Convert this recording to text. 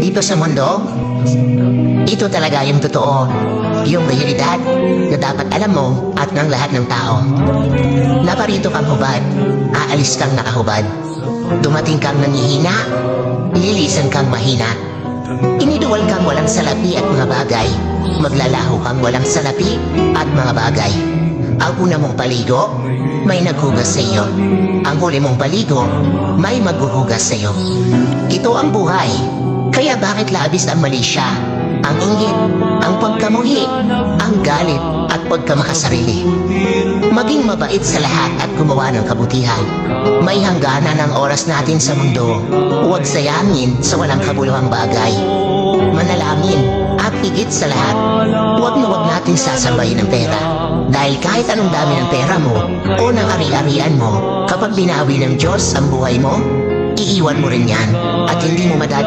Dito sa mundo, ito talaga yung totoo, yung realidad na dapat alam mo at ng lahat ng tao. Naparito kang hubad, aalis kang nakahubad. Dumating kang nangihina, lilisan kang mahina. Iniduwal kang walang salapi at mga bagay, maglalaho kang walang salapi at mga bagay. Ang una mong paligo, may naghugas sa iyo. Ang huli mong paligo, may maghuhugas sa iyo. Ito ang buhay, kaya bakit labis ang mali siya? Ang inggit, ang pagkamuhi, ang galit at pagkamakasarili. Maging mabait sa lahat at gumawa ng kabutihan. May hangganan ang oras natin sa mundo. Huwag sayangin sa walang kabuluhang bagay. Manalangin at higit sa lahat, huwag na huwag natin sasabayin ng pera. Dahil kahit anong dami ng pera mo o ng ari-arian mo, kapag binawi ng Diyos ang buhay mo, iiwan mo rin yan at hindi mo madadala